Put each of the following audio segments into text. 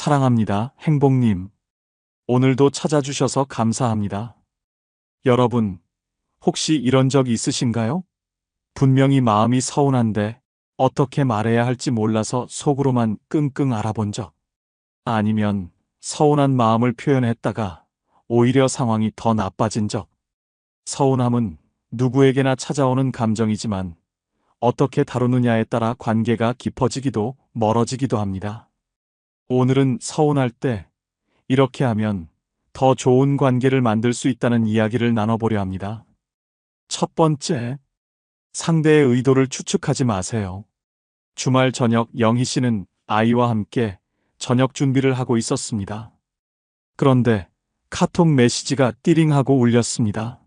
사랑합니다, 행복님. 오늘도 찾아주셔서 감사합니다. 여러분, 혹시 이런 적 있으신가요? 분명히 마음이 서운한데 어떻게 말해야 할지 몰라서 속으로만 끙끙 앓아본 적. 아니면 서운한 마음을 표현했다가 오히려 상황이 더 나빠진 적. 서운함은 누구에게나 찾아오는 감정이지만 어떻게 다루느냐에 따라 관계가 깊어지기도 멀어지기도 합니다. 오늘은 서운할 때 이렇게 하면 더 좋은 관계를 만들 수 있다는 이야기를 나눠보려 합니다. 첫 번째, 상대의 의도를 추측하지 마세요. 주말 저녁 영희 씨는 아이와 함께 저녁 준비를 하고 있었습니다. 그런데 카톡 메시지가 띠링하고 울렸습니다.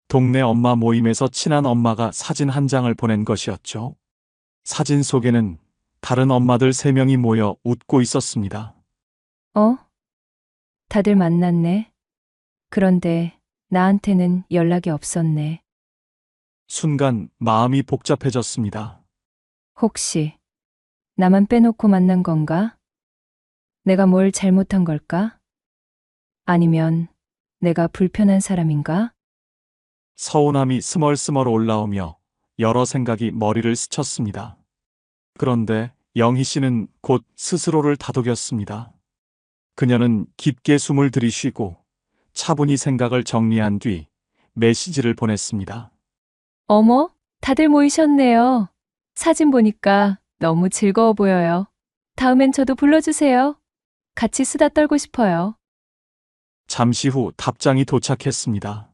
동네 엄마 모임에서 친한 엄마가 사진 한 장을 보낸 것이었죠. 사진 속에는 다른 엄마들 3명이 모여 웃고 있었습니다. 어? 다들 만났네. 그런데 나한테는 연락이 없었네. 순간 마음이 복잡해졌습니다. 혹시 나만 빼놓고 만난 건가? 내가 뭘 잘못한 걸까? 아니면 내가 불편한 사람인가? 서운함이 스멀스멀 올라오며 여러 생각이 머리를 스쳤습니다. 그런데 영희 씨는 곧 스스로를 다독였습니다. 그녀는 깊게 숨을 들이쉬고 차분히 생각을 정리한 뒤 메시지를 보냈습니다. 어머, 다들 모이셨네요. 사진 보니까 너무 즐거워 보여요. 다음엔 저도 불러주세요. 같이 수다 떨고 싶어요. 잠시 후 답장이 도착했습니다.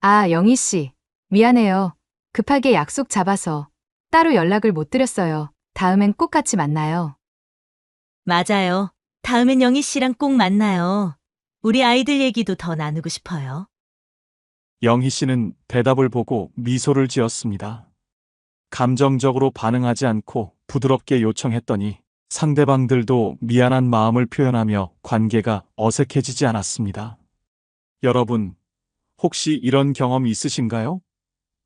아, 영희 씨. 미안해요. 급하게 약속 잡아서 따로 연락을 못 드렸어요. 다음엔 꼭 같이 만나요. 맞아요. 다음엔 영희 씨랑 꼭 만나요. 우리 아이들 얘기도 더 나누고 싶어요. 영희 씨는 대답을 보고 미소를 지었습니다. 감정적으로 반응하지 않고 부드럽게 요청했더니 상대방들도 미안한 마음을 표현하며 관계가 어색해지지 않았습니다. 여러분, 혹시 이런 경험 있으신가요?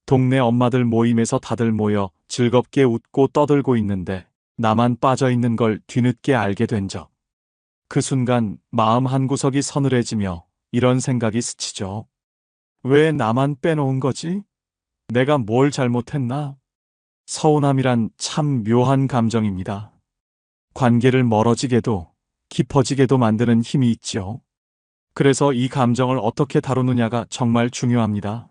동네 엄마들 모임에서 다들 모여 즐겁게 웃고 떠들고 있는데 나만 빠져 있는 걸 뒤늦게 알게 된 적. 그 순간 마음 한구석이 서늘해지며 이런 생각이 스치죠. 왜 나만 빼놓은 거지? 내가 뭘 잘못했나? 서운함이란 참 묘한 감정입니다. 관계를 멀어지게도 깊어지게도 만드는 힘이 있죠. 그래서 이 감정을 어떻게 다루느냐가 정말 중요합니다.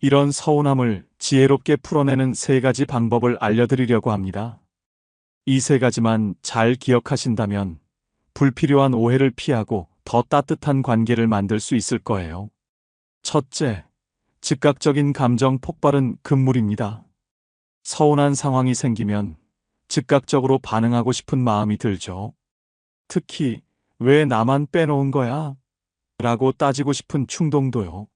이런 서운함을 지혜롭게 풀어내는 3가지 방법을 알려드리려고 합니다. 이 3가지만 잘 기억하신다면 불필요한 오해를 피하고 더 따뜻한 관계를 만들 수 있을 거예요. 첫째, 즉각적인 감정 폭발은 금물입니다. 서운한 상황이 생기면 즉각적으로 반응하고 싶은 마음이 들죠. 특히 왜 나만 빼놓은 거야? 라고 따지고 싶은 충동도요.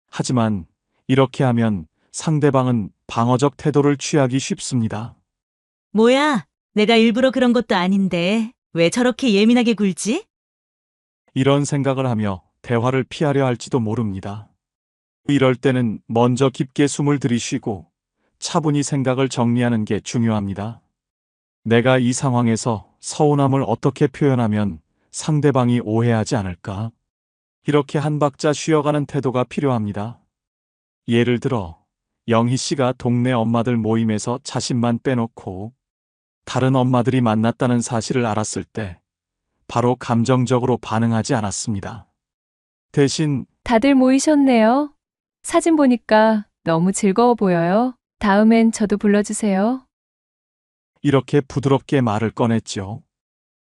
하지만 이렇게 하면 상대방은 방어적 태도를 취하기 쉽습니다. 뭐야? 내가 일부러 그런 것도 아닌데 왜 저렇게 예민하게 굴지? 이런 생각을 하며 대화를 피하려 할지도 모릅니다. 이럴 때는 먼저 깊게 숨을 들이쉬고 차분히 생각을 정리하는 게 중요합니다. 내가 이 상황에서 서운함을 어떻게 표현하면 상대방이 오해하지 않을까? 이렇게 한 박자 쉬어가는 태도가 필요합니다. 예를 들어, 영희 씨가 동네 엄마들 모임에서 자신만 빼놓고 다른 엄마들이 만났다는 사실을 알았을 때 바로 감정적으로 반응하지 않았습니다. 대신 다들 모이셨네요. 사진 보니까 너무 즐거워 보여요. 다음엔 저도 불러주세요. 이렇게 부드럽게 말을 꺼냈죠.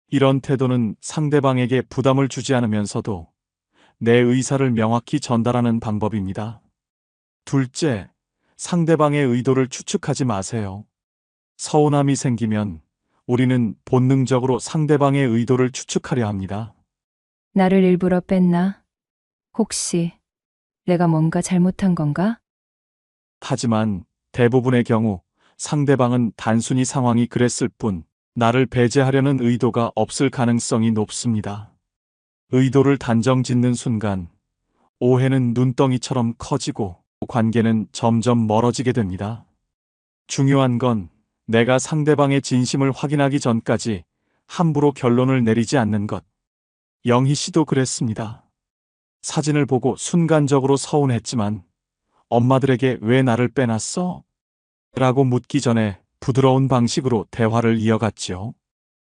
이런 태도는 상대방에게 부담을 주지 않으면서도 내 의사를 명확히 전달하는 방법입니다. 둘째, 상대방의 의도를 추측하지 마세요. 서운함이 생기면 우리는 본능적으로 상대방의 의도를 추측하려 합니다. 나를 일부러 뺐나? 혹시 내가 뭔가 잘못한 건가? 하지만 대부분의 경우 상대방은 단순히 상황이 그랬을 뿐 나를 배제하려는 의도가 없을 가능성이 높습니다. 의도를 단정 짓는 순간 오해는 눈덩이처럼 커지고 관계는 점점 멀어지게 됩니다. 중요한 건 내가 상대방의 진심을 확인하기 전까지 함부로 결론을 내리지 않는 것. 영희 씨도 그랬습니다. 사진을 보고 순간적으로 서운했지만 엄마들에게 왜 나를 빼놨어? 라고 묻기 전에 부드러운 방식으로 대화를 이어갔지요.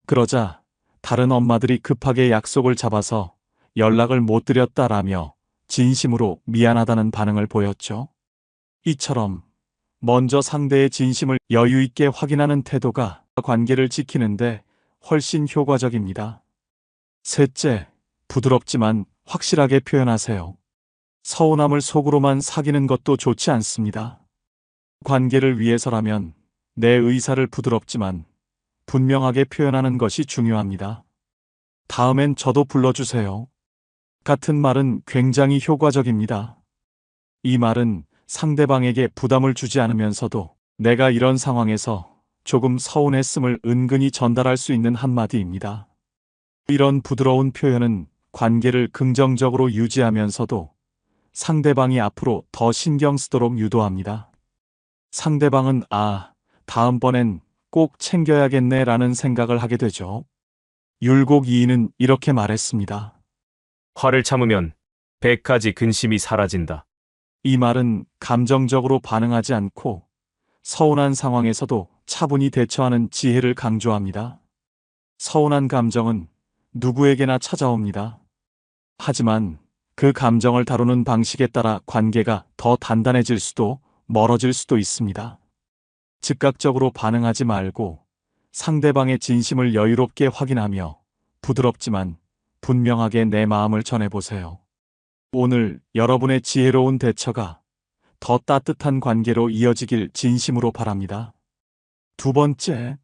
그러자 다른 엄마들이 급하게 약속을 잡아서 연락을 못 드렸다라며 진심으로 미안하다는 반응을 보였죠. 이처럼 먼저 상대의 진심을 여유 있게 확인하는 태도가 관계를 지키는데 훨씬 효과적입니다. 셋째, 부드럽지만 확실하게 표현하세요. 서운함을 속으로만 사귀는 것도 좋지 않습니다. 관계를 위해서라면 내 의사를 부드럽지만 분명하게 표현하는 것이 중요합니다. 다음엔 저도 불러주세요. 같은 말은 굉장히 효과적입니다. 이 말은 상대방에게 부담을 주지 않으면서도 내가 이런 상황에서 조금 서운했음을 은근히 전달할 수 있는 한마디입니다. 이런 부드러운 표현은 관계를 긍정적으로 유지하면서도 상대방이 앞으로 더 신경 쓰도록 유도합니다. 상대방은 다음번엔 꼭 챙겨야겠네 라는 생각을 하게 되죠. 율곡 2인은 이렇게 말했습니다. 화를 참으면 100가지 근심이 사라진다. 이 말은 감정적으로 반응하지 않고 서운한 상황에서도 차분히 대처하는 지혜를 강조합니다. 서운한 감정은 누구에게나 찾아옵니다. 하지만 그 감정을 다루는 방식에 따라 관계가 더 단단해질 수도 멀어질 수도 있습니다. 즉각적으로 반응하지 말고 상대방의 진심을 여유롭게 확인하며 부드럽지만 분명하게 내 마음을 전해보세요. 오늘 여러분의 지혜로운 대처가 더 따뜻한 관계로 이어지길 진심으로 바랍니다. 두 번째,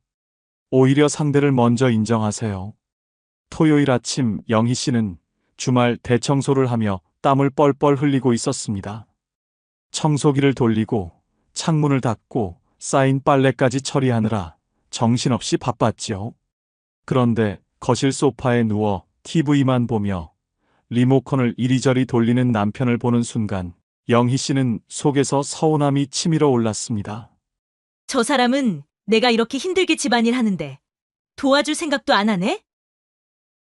오히려 상대를 먼저 인정하세요. 토요일 아침 영희 씨는 주말 대청소를 하며 땀을 뻘뻘 흘리고 있었습니다. 청소기를 돌리고 창문을 닫고 쌓인 빨래까지 처리하느라 정신없이 바빴지요. 그런데 거실 소파에 누워 TV만 보며 리모컨을 이리저리 돌리는 남편을 보는 순간 영희 씨는 속에서 서운함이 치밀어 올랐습니다. 저 사람은 내가 이렇게 힘들게 집안일 하는데 도와줄 생각도 안 하네?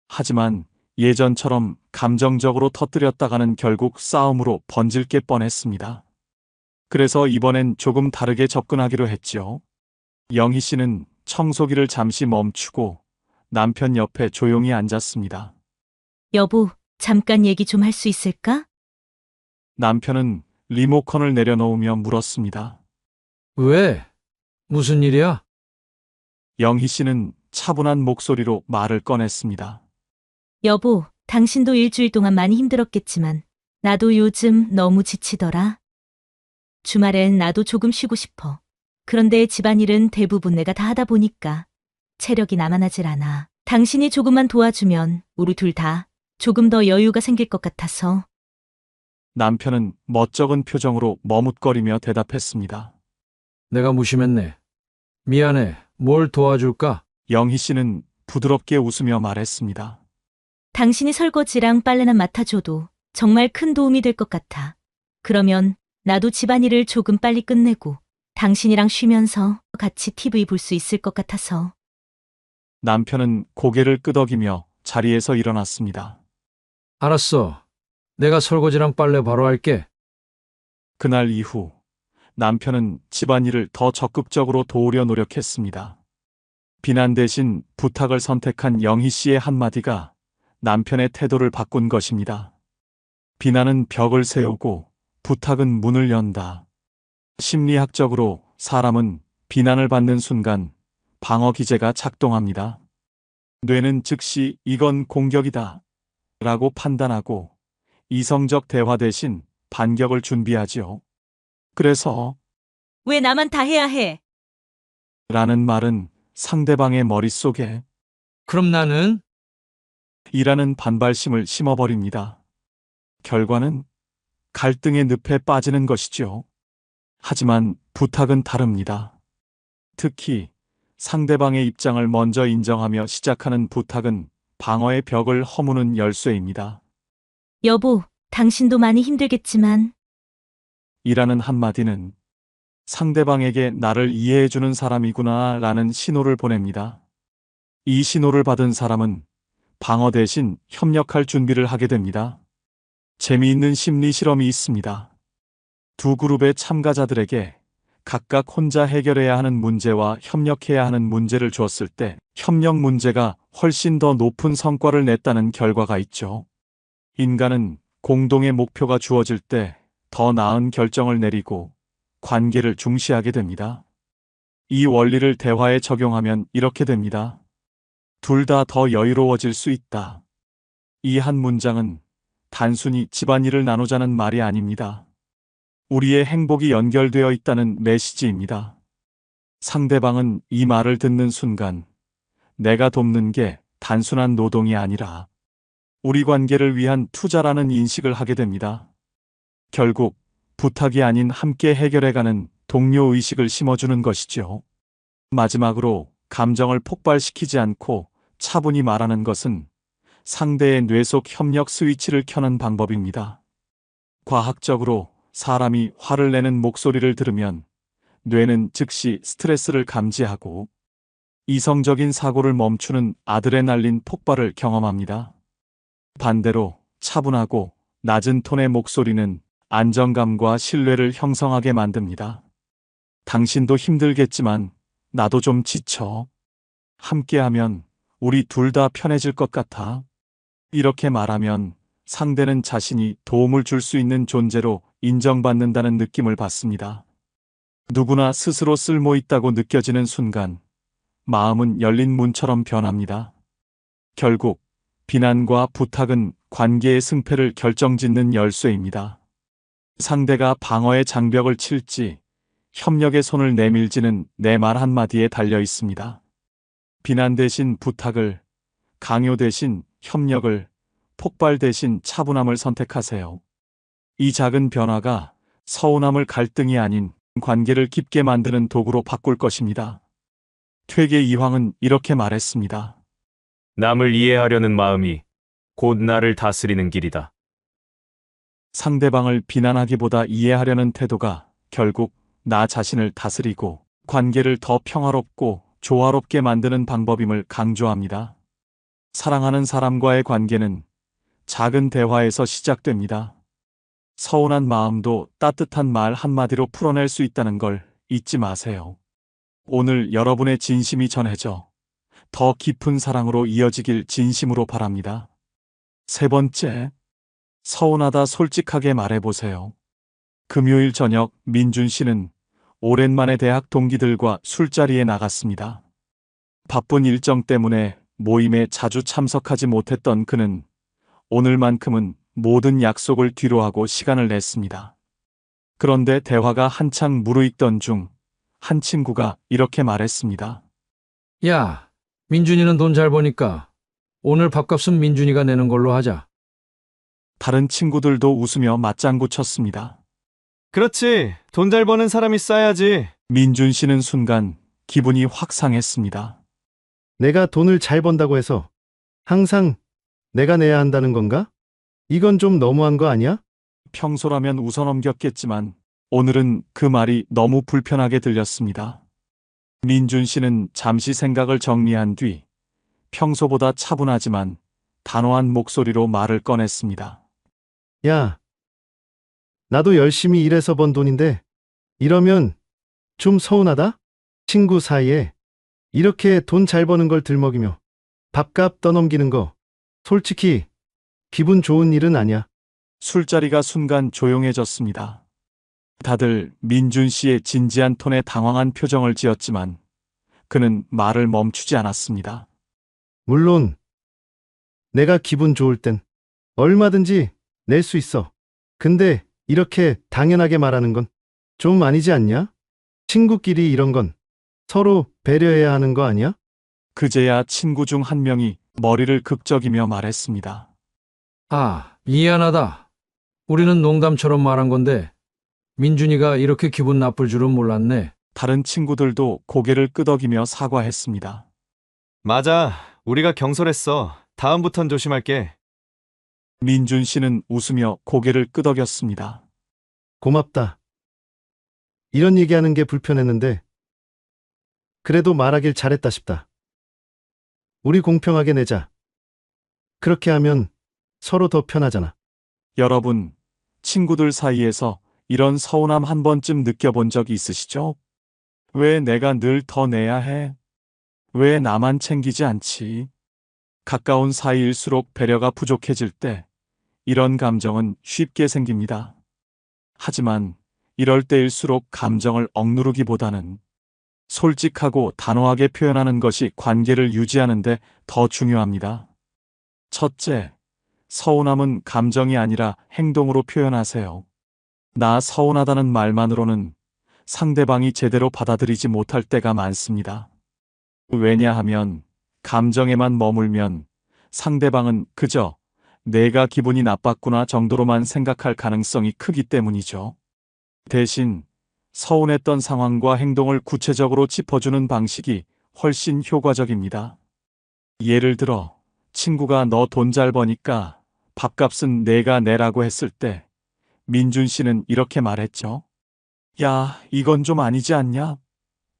하지만 예전처럼 감정적으로 터뜨렸다가는 결국 싸움으로 번질 게 뻔했습니다. 그래서 이번엔 조금 다르게 접근하기로 했지요. 영희 씨는 청소기를 잠시 멈추고 남편 옆에 조용히 앉았습니다. 여보, 잠깐 얘기 좀 할 수 있을까? 남편은 리모컨을 내려놓으며 물었습니다. 왜? 무슨 일이야? 영희 씨는 차분한 목소리로 말을 꺼냈습니다. 여보, 당신도 일주일 동안 많이 힘들었겠지만 나도 요즘 너무 지치더라. 주말엔 나도 조금 쉬고 싶어. 그런데 집안일은 대부분 내가 다 하다 보니까 체력이 남아나질 않아. 당신이 조금만 도와주면 우리 둘 다 조금 더 여유가 생길 것 같아서. 남편은 멋쩍은 표정으로 머뭇거리며 대답했습니다. 내가 무심했네. 미안해. 뭘 도와줄까? 영희 씨는 부드럽게 웃으며 말했습니다. 당신이 설거지랑 빨래만 맡아줘도 정말 큰 도움이 될 것 같아. 그러면 나도 집안일을 조금 빨리 끝내고 당신이랑 쉬면서 같이 TV 볼 수 있을 것 같아서. 남편은 고개를 끄덕이며 자리에서 일어났습니다. 알았어. 내가 설거지랑 빨래 바로 할게. 그날 이후 남편은 집안일을 더 적극적으로 도우려 노력했습니다. 비난 대신 부탁을 선택한 영희 씨의 한마디가 남편의 태도를 바꾼 것입니다. 비난은 벽을 세우고 부탁은 문을 연다. 심리학적으로 사람은 비난을 받는 순간 방어 기제가 작동합니다. 뇌는 즉시 이건 공격이다 라고 판단하고 이성적 대화 대신 반격을 준비하지요. 그래서 왜 나만 다 해야 해? 라는 말은 상대방의 머릿속에 그럼 나는? 이라는 반발심을 심어버립니다. 결과는 갈등의 늪에 빠지는 것이죠. 하지만 부탁은 다릅니다. 특히 상대방의 입장을 먼저 인정하며 시작하는 부탁은 방어의 벽을 허무는 열쇠입니다. 여보, 당신도 많이 힘들겠지만 이라는 한마디는 상대방에게 나를 이해해주는 사람이구나 라는 신호를 보냅니다. 이 신호를 받은 사람은 방어 대신 협력할 준비를 하게 됩니다. 재미있는 심리 실험이 있습니다. 두 그룹의 참가자들에게 각각 혼자 해결해야 하는 문제와 협력해야 하는 문제를 주었을 때 협력 문제가 훨씬 더 높은 성과를 냈다는 결과가 있죠. 인간은 공동의 목표가 주어질 때 더 나은 결정을 내리고 관계를 중시하게 됩니다. 이 원리를 대화에 적용하면 이렇게 됩니다. 둘 다 더 여유로워질 수 있다. 이 한 문장은 단순히 집안일을 나누자는 말이 아닙니다. 우리의 행복이 연결되어 있다는 메시지입니다. 상대방은 이 말을 듣는 순간 내가 돕는 게 단순한 노동이 아니라 우리 관계를 위한 투자라는 인식을 하게 됩니다. 결국 부탁이 아닌 함께 해결해가는 동료 의식을 심어주는 것이죠. 마지막으로 감정을 폭발시키지 않고 차분히 말하는 것은 상대의 뇌 속 협력 스위치를 켜는 방법입니다. 과학적으로 사람이 화를 내는 목소리를 들으면 뇌는 즉시 스트레스를 감지하고 이성적인 사고를 멈추는 아드레날린 폭발을 경험합니다. 반대로 차분하고 낮은 톤의 목소리는 안정감과 신뢰를 형성하게 만듭니다. 당신도 힘들겠지만 나도 좀 지쳐. 함께하면 우리 둘 다 편해질 것 같아. 이렇게 말하면 상대는 자신이 도움을 줄 수 있는 존재로 인정받는다는 느낌을 받습니다. 누구나 스스로 쓸모 있다고 느껴지는 순간 마음은 열린 문처럼 변합니다. 결국 비난과 부탁은 관계의 승패를 결정짓는 열쇠입니다. 상대가 방어의 장벽을 칠지 협력의 손을 내밀지는 내 말 한마디에 달려 있습니다. 비난 대신 부탁을, 강요 대신 협력을, 폭발 대신 차분함을 선택하세요. 이 작은 변화가 서운함을 갈등이 아닌 관계를 깊게 만드는 도구로 바꿀 것입니다. 퇴계 이황은 이렇게 말했습니다. 남을 이해하려는 마음이 곧 나를 다스리는 길이다. 상대방을 비난하기보다 이해하려는 태도가 결국 나 자신을 다스리고 관계를 더 평화롭고 조화롭게 만드는 방법임을 강조합니다. 사랑하는 사람과의 관계는 작은 대화에서 시작됩니다. 서운한 마음도 따뜻한 말 한마디로 풀어낼 수 있다는 걸 잊지 마세요. 오늘 여러분의 진심이 전해져 더 깊은 사랑으로 이어지길 진심으로 바랍니다. 세 번째, 서운하다 솔직하게 말해보세요. 금요일 저녁 민준 씨는 오랜만에 대학 동기들과 술자리에 나갔습니다. 바쁜 일정 때문에 모임에 자주 참석하지 못했던 그는 오늘만큼은 모든 약속을 뒤로하고 시간을 냈습니다. 그런데 대화가 한창 무르익던 중 한 친구가 이렇게 말했습니다. 야, 민준이는 돈 잘 버니까 오늘 밥값은 민준이가 내는 걸로 하자. 다른 친구들도 웃으며 맞장구 쳤습니다. 그렇지. 돈 잘 버는 사람이 싸야지. 민준 씨는 순간 기분이 확 상했습니다. 내가 돈을 잘 번다고 해서 항상 내가 내야 한다는 건가? 이건 좀 너무한 거 아니야? 평소라면 웃어넘겼겠지만 오늘은 그 말이 너무 불편하게 들렸습니다. 민준 씨는 잠시 생각을 정리한 뒤 평소보다 차분하지만 단호한 목소리로 말을 꺼냈습니다. 야, 나도 열심히 일해서 번 돈인데 이러면 좀 서운하다? 친구 사이에 이렇게 돈 잘 버는 걸 들먹이며 밥값 떠넘기는 거 솔직히 기분 좋은 일은 아니야. 술자리가 순간 조용해졌습니다. 다들 민준 씨의 진지한 톤에 당황한 표정을 지었지만 그는 말을 멈추지 않았습니다. 물론 내가 기분 좋을 땐 얼마든지 낼 수 있어. 근데 이렇게 당연하게 말하는 건 좀 아니지 않냐? 친구끼리 이런 건 서로 배려해야 하는 거 아니야? 그제야 친구 중 한 명이 머리를 극적이며 말했습니다. 아, 미안하다. 우리는 농담처럼 말한 건데 민준이가 이렇게 기분 나쁠 줄은 몰랐네. 다른 친구들도 고개를 끄덕이며 사과했습니다. 맞아. 우리가 경솔했어. 다음부턴 조심할게. 민준 씨는 웃으며 고개를 끄덕였습니다. 고맙다. 이런 얘기하는 게 불편했는데 그래도 말하길 잘했다 싶다. 우리 공평하게 내자. 그렇게 하면 서로 더 편하잖아. 여러분, 친구들 사이에서 이런 서운함 한 번쯤 느껴본 적 있으시죠? 왜 내가 늘 더 내야 해? 왜 나만 챙기지 않지? 가까운 사이일수록 배려가 부족해질 때 이런 감정은 쉽게 생깁니다. 하지만 이럴 때일수록 감정을 억누르기보다는 솔직하고 단호하게 표현하는 것이 관계를 유지하는 데 더 중요합니다. 첫째, 서운함은 감정이 아니라 행동으로 표현하세요. 나 서운하다는 말만으로는 상대방이 제대로 받아들이지 못할 때가 많습니다. 왜냐하면 감정에만 머물면 상대방은 그저 내가 기분이 나빴구나 정도로만 생각할 가능성이 크기 때문이죠. 대신 서운했던 상황과 행동을 구체적으로 짚어주는 방식이 훨씬 효과적입니다. 예를 들어, 친구가 너 돈 잘 버니까 밥값은 내가 내라고 했을 때 민준 씨는 이렇게 말했죠. 야, 이건 좀 아니지 않냐?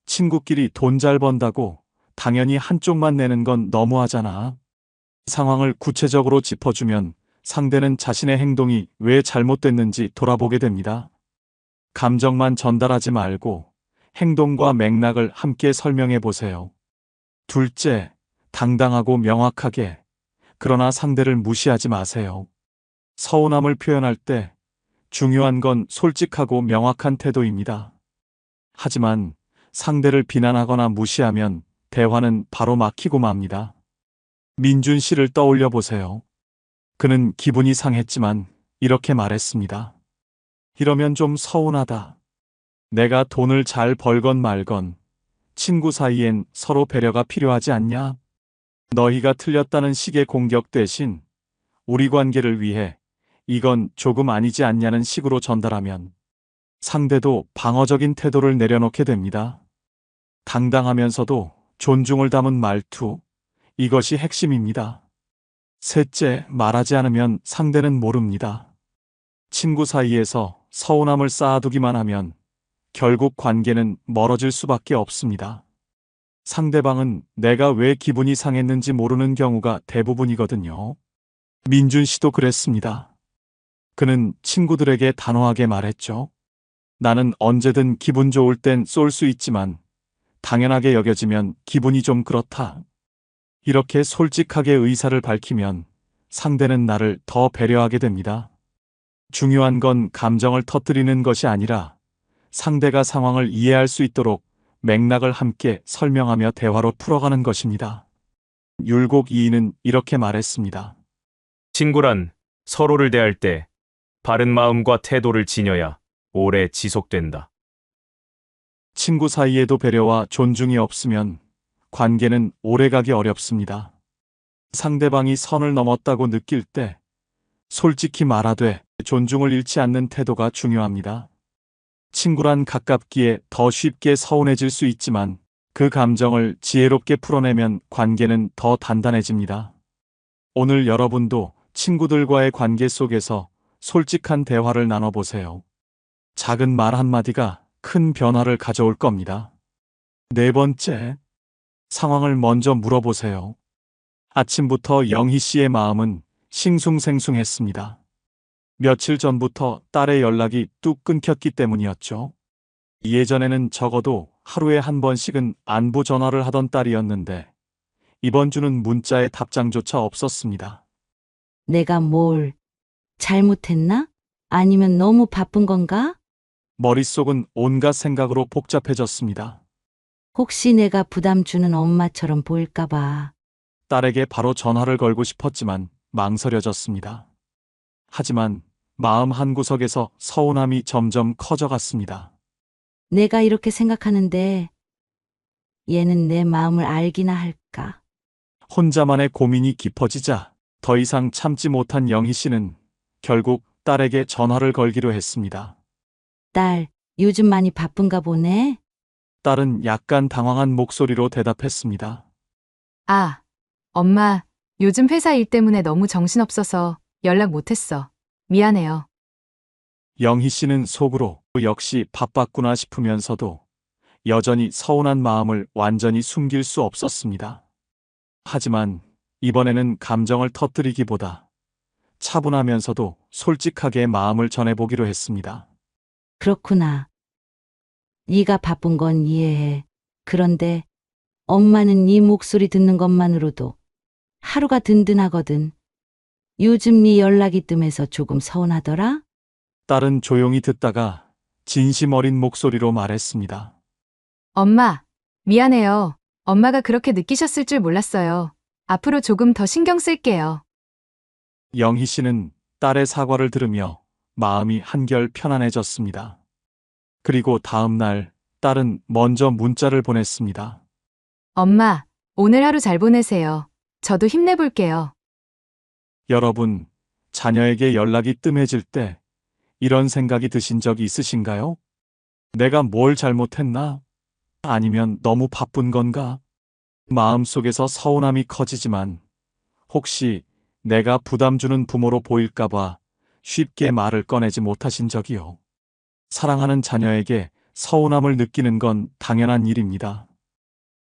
친구끼리 돈 잘 번다고 당연히 한쪽만 내는 건 너무하잖아. 상황을 구체적으로 짚어주면 상대는 자신의 행동이 왜 잘못됐는지 돌아보게 됩니다. 감정만 전달하지 말고 행동과 맥락을 함께 설명해 보세요. 둘째, 당당하고 명확하게, 그러나 상대를 무시하지 마세요. 서운함을 표현할 때 중요한 건 솔직하고 명확한 태도입니다. 하지만 상대를 비난하거나 무시하면 대화는 바로 막히고 맙니다. 민준 씨를 떠올려 보세요. 그는 기분이 상했지만 이렇게 말했습니다. 이러면 좀 서운하다. 내가 돈을 잘 벌건 말건 친구 사이엔 서로 배려가 필요하지 않냐? 너희가 틀렸다는 식의 공격 대신 우리 관계를 위해 이건 조금 아니지 않냐는 식으로 전달하면 상대도 방어적인 태도를 내려놓게 됩니다. 당당하면서도 존중을 담은 말투, 이것이 핵심입니다. 셋째, 말하지 않으면 상대는 모릅니다. 친구 사이에서 서운함을 쌓아두기만 하면 결국 관계는 멀어질 수밖에 없습니다. 상대방은 내가 왜 기분이 상했는지 모르는 경우가 대부분이거든요. 민준 씨도 그랬습니다. 그는 친구들에게 단호하게 말했죠. 나는 언제든 기분 좋을 땐 쏠 수 있지만 당연하게 여겨지면 기분이 좀 그렇다. 이렇게 솔직하게 의사를 밝히면 상대는 나를 더 배려하게 됩니다. 중요한 건 감정을 터뜨리는 것이 아니라 상대가 상황을 이해할 수 있도록 맥락을 함께 설명하며 대화로 풀어가는 것입니다. 율곡 이인은 이렇게 말했습니다. 친구란 서로를 대할 때 바른 마음과 태도를 지녀야 오래 지속된다. 친구 사이에도 배려와 존중이 없으면 관계는 오래가기 어렵습니다. 상대방이 선을 넘었다고 느낄 때 솔직히 말하되 존중을 잃지 않는 태도가 중요합니다. 친구란 가깝기에 더 쉽게 서운해질 수 있지만 그 감정을 지혜롭게 풀어내면 관계는 더 단단해집니다. 오늘 여러분도 친구들과의 관계 속에서 솔직한 대화를 나눠보세요. 작은 말 한마디가 큰 변화를 가져올 겁니다. 네 번째, 상황을 먼저 물어보세요. 아침부터 영희 씨의 마음은 싱숭생숭했습니다. 며칠 전부터 딸의 연락이 뚝 끊겼기 때문이었죠. 예전에는 적어도 하루에 한 번씩은 안부 전화를 하던 딸이었는데 이번 주는 문자에 답장조차 없었습니다. 내가 뭘 잘못했나? 아니면 너무 바쁜 건가? 머릿속은 온갖 생각으로 복잡해졌습니다. 혹시 내가 부담 주는 엄마처럼 보일까봐. 딸에게 바로 전화를 걸고 싶었지만 망설여졌습니다. 하지만 마음 한구석에서 서운함이 점점 커져갔습니다. 내가 이렇게 생각하는데 얘는 내 마음을 알기나 할까? 혼자만의 고민이 깊어지자 더 이상 참지 못한 영희 씨는 결국 딸에게 전화를 걸기로 했습니다. 딸, 요즘 많이 바쁜가 보네? 딸은 약간 당황한 목소리로 대답했습니다. 아, 엄마, 요즘 회사 일 때문에 너무 정신없어서 연락 못했어. 미안해요. 영희 씨는 속으로 역시 바빴구나 싶으면서도 여전히 서운한 마음을 완전히 숨길 수 없었습니다. 하지만 이번에는 감정을 터뜨리기보다 차분하면서도 솔직하게 마음을 전해보기로 했습니다. 그렇구나. 네가 바쁜 건 이해해. 그런데 엄마는 네 목소리 듣는 것만으로도 하루가 든든하거든. 요즘 네 연락이 뜸해서 조금 서운하더라? 딸은 조용히 듣다가 진심 어린 목소리로 말했습니다. 엄마, 미안해요. 엄마가 그렇게 느끼셨을 줄 몰랐어요. 앞으로 조금 더 신경 쓸게요. 영희 씨는 딸의 사과를 들으며 마음이 한결 편안해졌습니다. 그리고 다음 날 딸은 먼저 문자를 보냈습니다. 엄마, 오늘 하루 잘 보내세요. 저도 힘내볼게요. 여러분, 자녀에게 연락이 뜸해질 때 이런 생각이 드신 적이 있으신가요? 내가 뭘 잘못했나? 아니면 너무 바쁜 건가? 마음속에서 서운함이 커지지만 혹시 내가 부담 주는 부모로 보일까봐 쉽게 말을 꺼내지 못하신 적이요. 사랑하는 자녀에게 서운함을 느끼는 건 당연한 일입니다.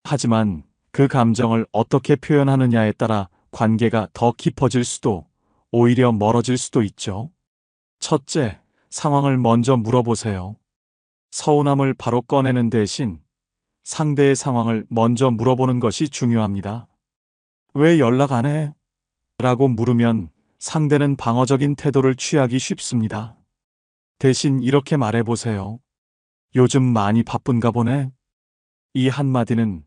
하지만 그 감정을 어떻게 표현하느냐에 따라 관계가 더 깊어질 수도 오히려 멀어질 수도 있죠. 첫째, 상황을 먼저 물어보세요. 서운함을 바로 꺼내는 대신 상대의 상황을 먼저 물어보는 것이 중요합니다. 왜 연락 안 해? 라고 물으면 상대는 방어적인 태도를 취하기 쉽습니다. 대신 이렇게 말해보세요. 요즘 많이 바쁜가 보네? 이 한마디는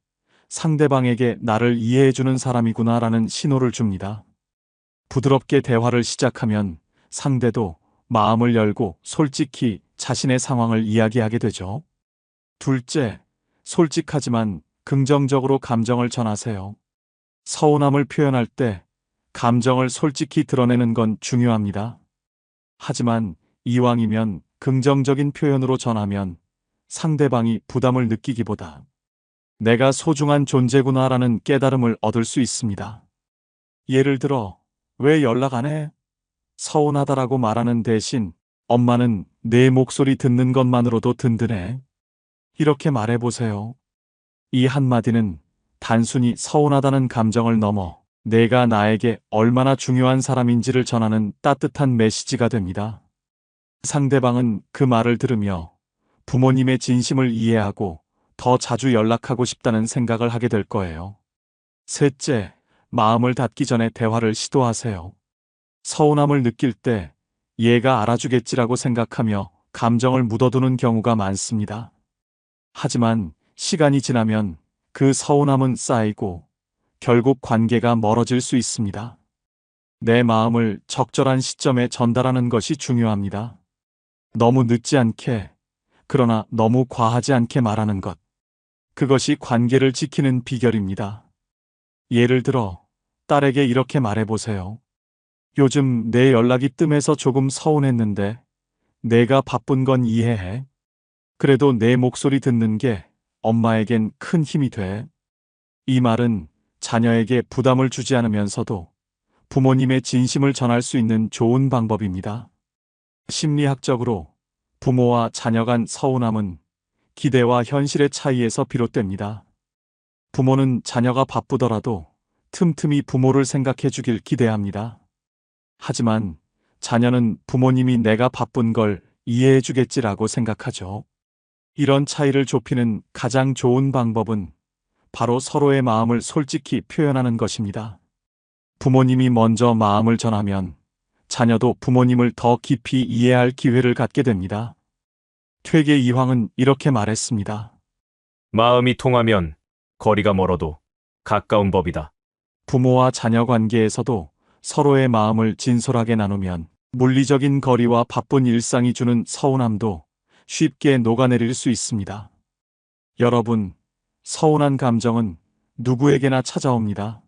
상대방에게 나를 이해해주는 사람이구나라는 신호를 줍니다. 부드럽게 대화를 시작하면 상대도 마음을 열고 솔직히 자신의 상황을 이야기하게 되죠. 둘째, 솔직하지만 긍정적으로 감정을 전하세요. 서운함을 표현할 때 감정을 솔직히 드러내는 건 중요합니다. 하지만 이왕이면 긍정적인 표현으로 전하면 상대방이 부담을 느끼기보다 내가 소중한 존재구나라는 깨달음을 얻을 수 있습니다. 예를 들어, 왜 연락 안 해? 서운하다라고 말하는 대신 엄마는 내 목소리 듣는 것만으로도 든든해. 이렇게 말해보세요. 이 한마디는 단순히 서운하다는 감정을 넘어 내가 나에게 얼마나 중요한 사람인지를 전하는 따뜻한 메시지가 됩니다. 상대방은 그 말을 들으며 부모님의 진심을 이해하고 더 자주 연락하고 싶다는 생각을 하게 될 거예요. 셋째, 마음을 닫기 전에 대화를 시도하세요. 서운함을 느낄 때 얘가 알아주겠지라고 생각하며 감정을 묻어두는 경우가 많습니다. 하지만 시간이 지나면 그 서운함은 쌓이고 결국 관계가 멀어질 수 있습니다. 내 마음을 적절한 시점에 전달하는 것이 중요합니다. 너무 늦지 않게, 그러나 너무 과하지 않게 말하는 것. 그것이 관계를 지키는 비결입니다. 예를 들어, 딸에게 이렇게 말해보세요. 요즘 내 연락이 뜸해서 조금 서운했는데 내가 바쁜 건 이해해. 그래도 내 목소리 듣는 게 엄마에겐 큰 힘이 돼. 이 말은 자녀에게 부담을 주지 않으면서도 부모님의 진심을 전할 수 있는 좋은 방법입니다. 심리학적으로 부모와 자녀 간 서운함은 기대와 현실의 차이에서 비롯됩니다. 부모는 자녀가 바쁘더라도 틈틈이 부모를 생각해 주길 기대합니다. 하지만 자녀는 부모님이 내가 바쁜 걸 이해해 주겠지라고 생각하죠. 이런 차이를 좁히는 가장 좋은 방법은 바로 서로의 마음을 솔직히 표현하는 것입니다. 부모님이 먼저 마음을 전하면 자녀도 부모님을 더 깊이 이해할 기회를 갖게 됩니다. 퇴계 이황은 이렇게 말했습니다. 마음이 통하면 거리가 멀어도 가까운 법이다. 부모와 자녀 관계에서도 서로의 마음을 진솔하게 나누면 물리적인 거리와 바쁜 일상이 주는 서운함도 쉽게 녹아내릴 수 있습니다. 여러분, 서운한 감정은 누구에게나 찾아옵니다.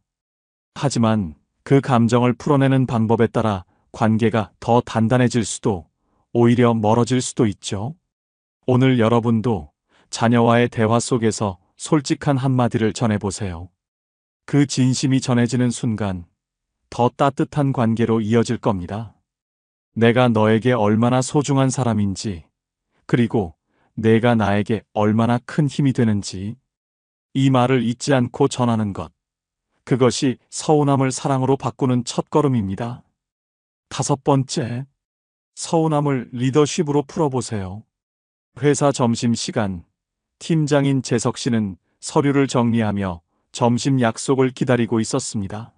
하지만 그 감정을 풀어내는 방법에 따라 관계가 더 단단해질 수도 오히려 멀어질 수도 있죠. 오늘 여러분도 자녀와의 대화 속에서 솔직한 한마디를 전해보세요. 그 진심이 전해지는 순간 더 따뜻한 관계로 이어질 겁니다. 내가 너에게 얼마나 소중한 사람인지, 그리고 내가 나에게 얼마나 큰 힘이 되는지, 이 말을 잊지 않고 전하는 것. 그것이 서운함을 사랑으로 바꾸는 첫걸음입니다. 5번째, 서운함을 리더십으로 풀어보세요. 회사 점심시간, 팀장인 재석 씨는 서류를 정리하며 점심 약속을 기다리고 있었습니다.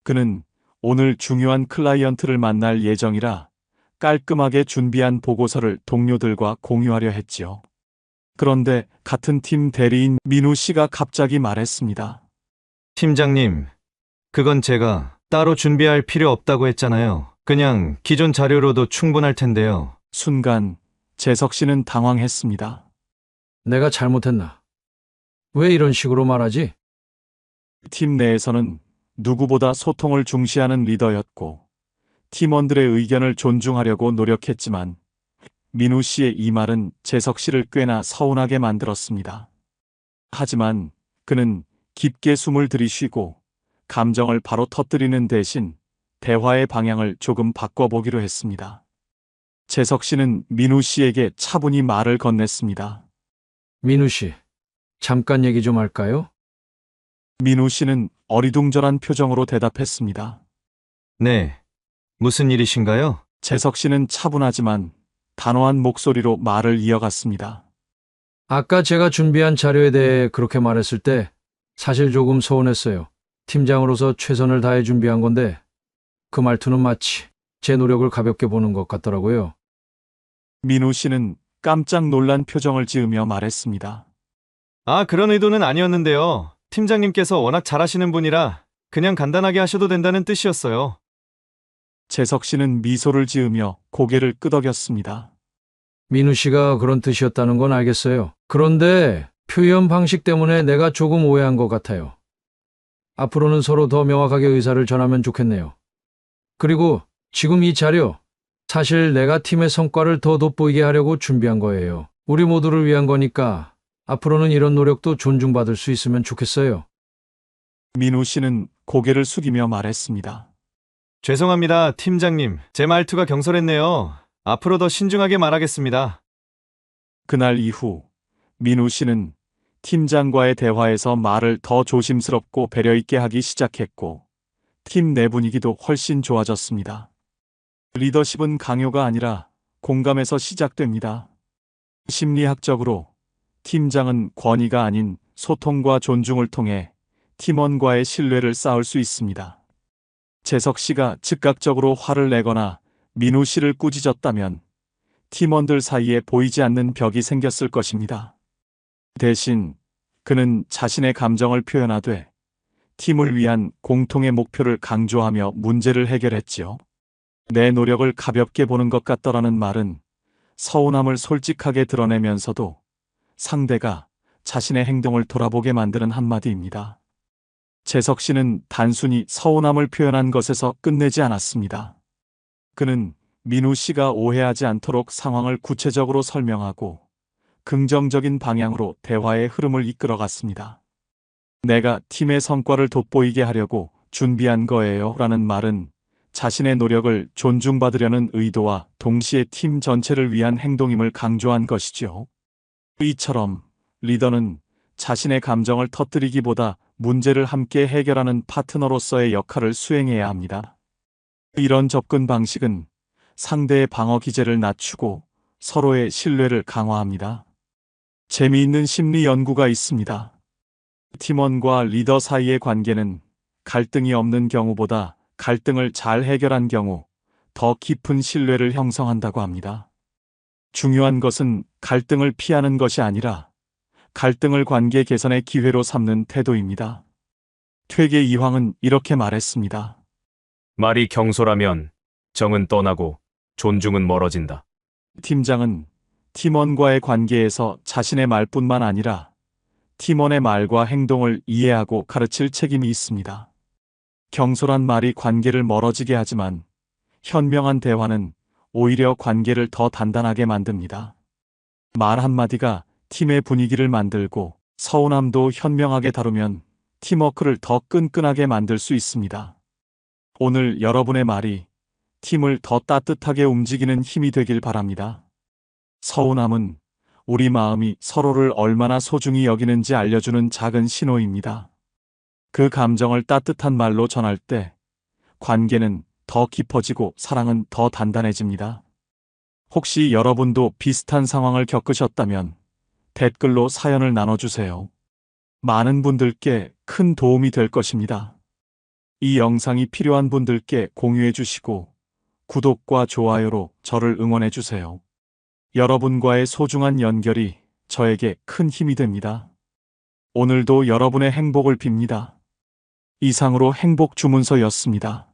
그는 오늘 중요한 클라이언트를 만날 예정이라 깔끔하게 준비한 보고서를 동료들과 공유하려 했지요. 그런데 같은 팀 대리인 민우 씨가 갑자기 말했습니다. 팀장님, 그건 제가 따로 준비할 필요 없다고 했잖아요. 그냥 기존 자료로도 충분할 텐데요. 순간 재석 씨는 당황했습니다. 내가 잘못했나? 왜 이런 식으로 말하지? 팀 내에서는 누구보다 소통을 중시하는 리더였고 팀원들의 의견을 존중하려고 노력했지만 민우 씨의 이 말은 재석 씨를 꽤나 서운하게 만들었습니다. 하지만 그는 깊게 숨을 들이쉬고 감정을 바로 터뜨리는 대신 대화의 방향을 조금 바꿔보기로 했습니다. 재석 씨는 민우 씨에게 차분히 말을 건넸습니다. 민우 씨, 잠깐 얘기 좀 할까요? 민우 씨는 어리둥절한 표정으로 대답했습니다. 네, 무슨 일이신가요? 재석 씨는 차분하지만 단호한 목소리로 말을 이어갔습니다. 아까 제가 준비한 자료에 대해 그렇게 말했을 때 사실 조금 서운했어요. 팀장으로서 최선을 다해 준비한 건데 그 말투는 마치 제 노력을 가볍게 보는 것 같더라고요. 민우 씨는 깜짝 놀란 표정을 지으며 말했습니다. 아, 그런 의도는 아니었는데요. 팀장님께서 워낙 잘하시는 분이라 그냥 간단하게 하셔도 된다는 뜻이었어요. 재석 씨는 미소를 지으며 고개를 끄덕였습니다. 민우 씨가 그런 뜻이었다는 건 알겠어요. 그런데 표현 방식 때문에 내가 조금 오해한 것 같아요. 앞으로는 서로 더 명확하게 의사를 전하면 좋겠네요. 그리고 지금 이 자료, 사실 내가 팀의 성과를 더 돋보이게 하려고 준비한 거예요. 우리 모두를 위한 거니까 앞으로는 이런 노력도 존중받을 수 있으면 좋겠어요. 민우 씨는 고개를 숙이며 말했습니다. 죄송합니다, 팀장님. 제 말투가 경솔했네요. 앞으로 더 신중하게 말하겠습니다. 그날 이후 민우 씨는 팀장과의 대화에서 말을 더 조심스럽고 배려 있게 하기 시작했고 팀 내 분위기도 훨씬 좋아졌습니다. 리더십은 강요가 아니라 공감에서 시작됩니다. 심리학적으로 팀장은 권위가 아닌 소통과 존중을 통해 팀원과의 신뢰를 쌓을 수 있습니다. 재석 씨가 즉각적으로 화를 내거나 민우 씨를 꾸짖었다면 팀원들 사이에 보이지 않는 벽이 생겼을 것입니다. 대신 그는 자신의 감정을 표현하되 팀을 위한 공통의 목표를 강조하며 문제를 해결했지요. 내 노력을 가볍게 보는 것 같더라는 말은 서운함을 솔직하게 드러내면서도 상대가 자신의 행동을 돌아보게 만드는 한마디입니다. 재석 씨는 단순히 서운함을 표현한 것에서 끝내지 않았습니다. 그는 민우 씨가 오해하지 않도록 상황을 구체적으로 설명하고 긍정적인 방향으로 대화의 흐름을 이끌어갔습니다. 내가 팀의 성과를 돋보이게 하려고 준비한 거예요 라는 말은 자신의 노력을 존중받으려는 의도와 동시에 팀 전체를 위한 행동임을 강조한 것이죠. 이처럼 리더는 자신의 감정을 터뜨리기보다 문제를 함께 해결하는 파트너로서의 역할을 수행해야 합니다. 이런 접근 방식은 상대의 방어 기제를 낮추고 서로의 신뢰를 강화합니다. 재미있는 심리 연구가 있습니다. 팀원과 리더 사이의 관계는 갈등이 없는 경우보다 갈등을 잘 해결한 경우 더 깊은 신뢰를 형성한다고 합니다. 중요한 것은 갈등을 피하는 것이 아니라 갈등을 관계 개선의 기회로 삼는 태도입니다. 퇴계 이황은 이렇게 말했습니다. 말이 경솔하면 정은 떠나고 존중은 멀어진다. 팀장은 팀원과의 관계에서 자신의 말뿐만 아니라 팀원의 말과 행동을 이해하고 가르칠 책임이 있습니다. 경솔한 말이 관계를 멀어지게 하지만 현명한 대화는 오히려 관계를 더 단단하게 만듭니다. 말 한마디가 팀의 분위기를 만들고 서운함도 현명하게 다루면 팀워크를 더 끈끈하게 만들 수 있습니다. 오늘 여러분의 말이 팀을 더 따뜻하게 움직이는 힘이 되길 바랍니다. 서운함은 우리 마음이 서로를 얼마나 소중히 여기는지 알려주는 작은 신호입니다. 그 감정을 따뜻한 말로 전할 때 관계는 더 깊어지고 사랑은 더 단단해집니다. 혹시 여러분도 비슷한 상황을 겪으셨다면 댓글로 사연을 나눠주세요. 많은 분들께 큰 도움이 될 것입니다. 이 영상이 필요한 분들께 공유해 주시고 구독과 좋아요로 저를 응원해 주세요. 여러분과의 소중한 연결이 저에게 큰 힘이 됩니다. 오늘도 여러분의 행복을 빕니다. 이상으로 행복 주문서였습니다.